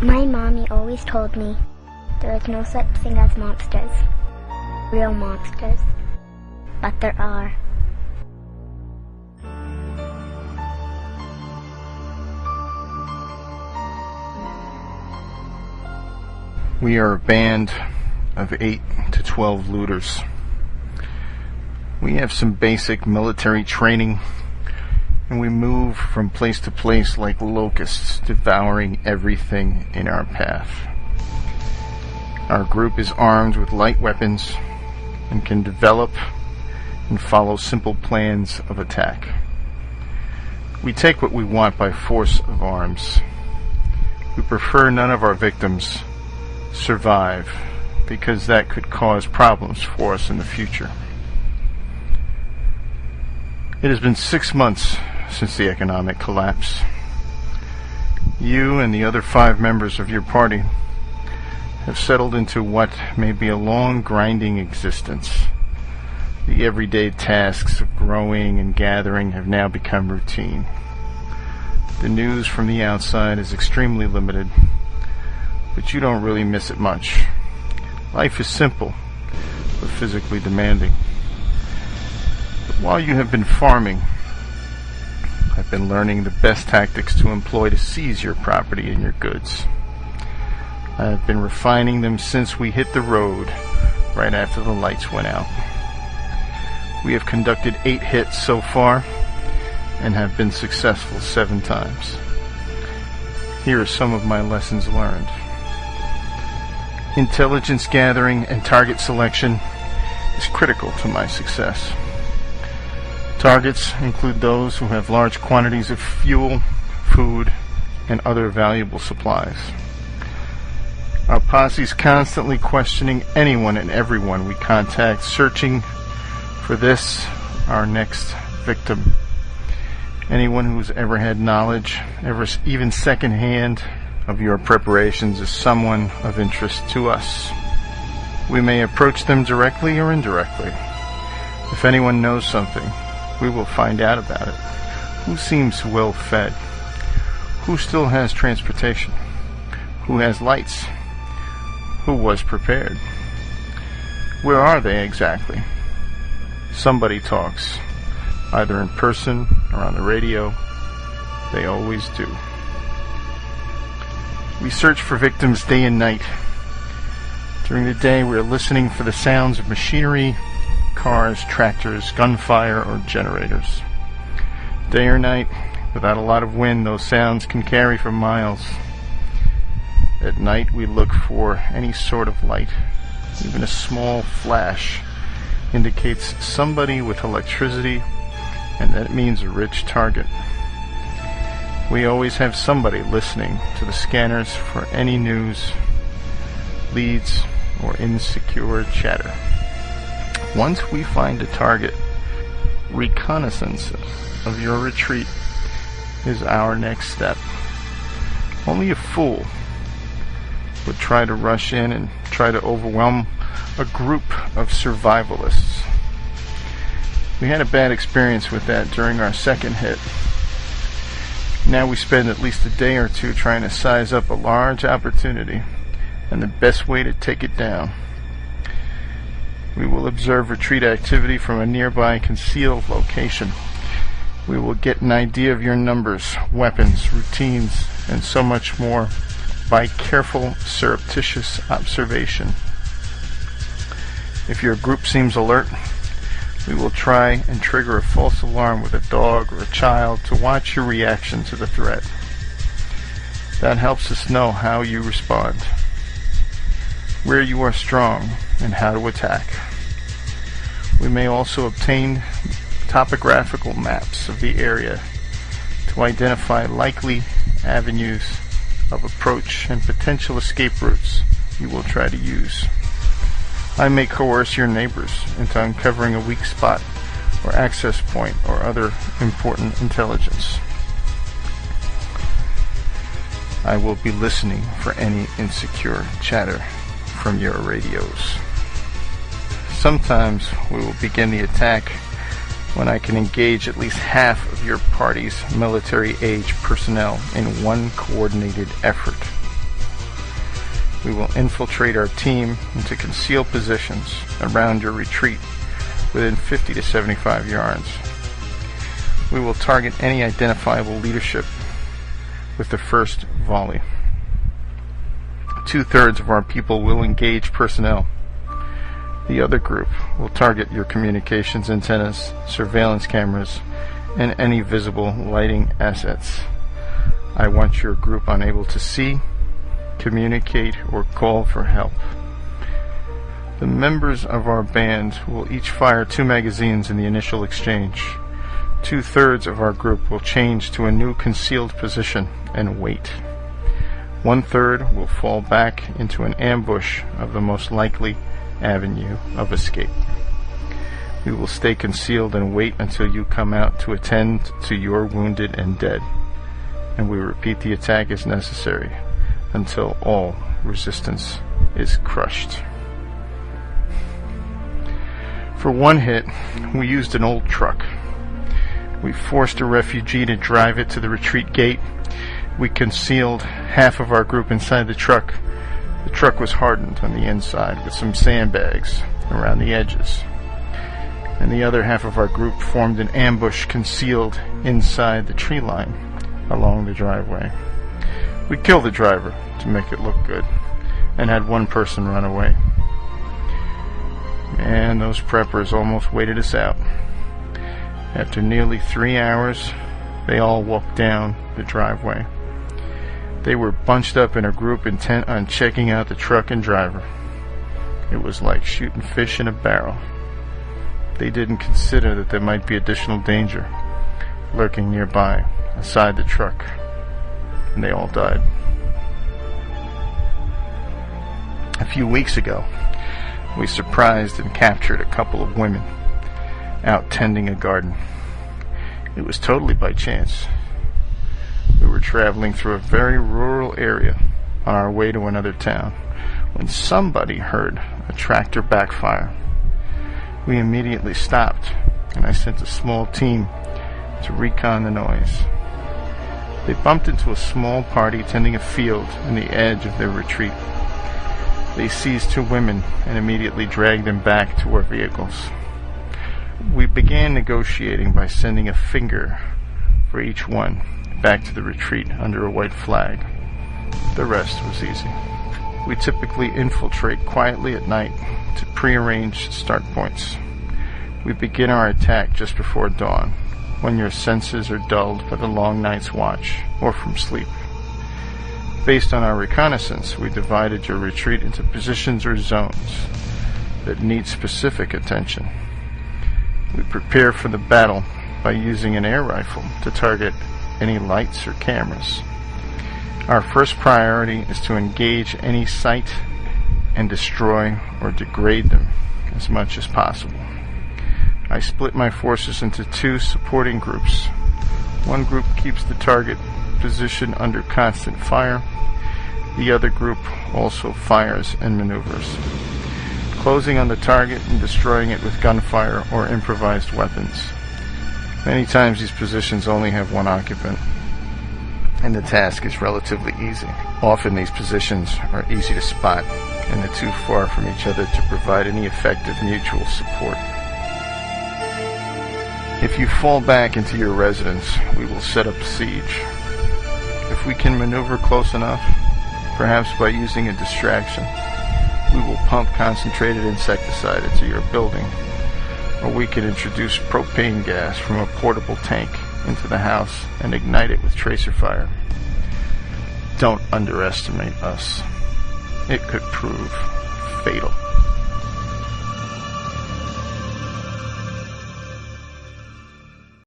My mommy always told me there is no such thing as monsters, real monsters, but there are. We are a band of 8 to 12 looters. We have some basic military training, and we move from place to place like locusts, devouring everything in our path. Our group is armed with light weapons and can develop and follow simple plans of attack. We take what we want by force of arms. We prefer none of our victims survive, because that could cause problems for us in the future. It has been 6 months since the economic collapse. You and the other 5 members of your party have settled into what may be a long, grinding existence. The everyday tasks of growing and gathering have now become routine. The news from the outside is extremely limited, but you don't really miss it much. Life is simple, but physically demanding. But while you have been farming, I've been learning the best tactics to employ to seize your property and your goods. I have been refining them since we hit the road right after the lights went out. We have conducted 8 hits so far and have been successful 7 times. Here are some of my lessons learned. Intelligence gathering and target selection is critical to my success. Targets include those who have large quantities of fuel, food, and other valuable supplies. Our posse is constantly questioning anyone and everyone we contact, searching for this, our next victim. Anyone who's ever had knowledge, even secondhand, of your preparations is someone of interest to us. We may approach them directly or indirectly. If anyone knows something, we will find out about it. Who seems well fed? Who still has transportation? Who has lights? Who was prepared? Where are they exactly? Somebody talks, either in person or on the radio. They always do. We search for victims day and night. During the day, we are listening for the sounds of machinery, cars, tractors, gunfire, or generators. Day or night, without a lot of wind, those sounds can carry for miles. At night, we look for any sort of light. Even a small flash indicates somebody with electricity, and that means a rich target. We always have somebody listening to the scanners for any news, leads, or insecure chatter. Once we find a target, reconnaissance of your retreat is our next step. Only a fool would try to rush in and try to overwhelm a group of survivalists. We had a bad experience with that during our second hit. Now we spend at least a day or two trying to size up a large opportunity and the best way to take it down. We will observe retreat activity from a nearby concealed location. We will get an idea of your numbers, weapons, routines, and so much more by careful, surreptitious observation. If your group seems alert, we will try and trigger a false alarm with a dog or a child to watch your reaction to the threat. That helps us know how you respond, where you are strong, and how to attack. We may also obtain topographical maps of the area to identify likely avenues of approach and potential escape routes you will try to use. I may coerce your neighbors into uncovering a weak spot or access point or other important intelligence. I will be listening for any insecure chatter from your radios. Sometimes we will begin the attack when I can engage at least half of your party's military-age personnel in one coordinated effort. we will infiltrate our team into concealed positions around your retreat within 50 to 75 yards. We will target any identifiable leadership with the first volley. 2/3 of our people will engage personnel. The other group will target your communications antennas, surveillance cameras, and any visible lighting assets. I want your group unable to see, communicate, or call for help. The members of our band will each fire 2 magazines in the initial exchange. 2/3 of our group will change to a new concealed position and wait. 1/3 will fall back into an ambush of the most likely avenue of escape. We will stay concealed and wait until you come out to attend to your wounded and dead, and we repeat the attack as necessary until all resistance is crushed. For one hit, we used an old truck. We forced a refugee to drive it to the retreat gate. We concealed half of our group inside the truck. The truck was hardened on the inside with some sandbags around the edges. And the other half of our group formed an ambush concealed inside the tree line along the driveway. We killed the driver to make it look good and had one person run away. Man, those preppers almost waited us out. After nearly 3 hours, they all walked down the driveway. They were bunched up in a group intent on checking out the truck and driver. It was like shooting fish in a barrel. They didn't consider that there might be additional danger lurking nearby, aside the truck, and they all died. A few weeks ago, we surprised and captured a couple of women out tending a garden. It was totally by chance. We were traveling through a very rural area on our way to another town when somebody heard a tractor backfire. We immediately stopped, and I sent a small team to recon the noise. They bumped into a small party tending a field in the edge of their retreat. They seized 2 women and immediately dragged them back to our vehicles. We began negotiating by sending a finger for each one back to the retreat under a white flag. The rest was easy. We typically infiltrate quietly at night to prearranged start points. We begin our attack just before dawn, when your senses are dulled by the long night's watch or from sleep. Based on our reconnaissance, we divided your retreat into positions or zones that need specific attention. We prepare for the battle by using an air rifle to target any lights or cameras. Our first priority is to engage any site and destroy or degrade them as much as possible. I split my forces into 2 supporting groups. One group keeps the target position under constant fire. The other group also fires and maneuvers, closing on the target and destroying it with gunfire or improvised weapons. Many times these positions only have one occupant, and the task is relatively easy. Often these positions are easy to spot and are too far from each other to provide any effective mutual support. If you fall back into your residence, we will set up siege. If we can maneuver close enough, perhaps by using a distraction, we will pump concentrated insecticide into your building, or we can introduce propane gas from a portable tank into the house and ignite it with tracer fire. Don't underestimate us. It could prove fatal.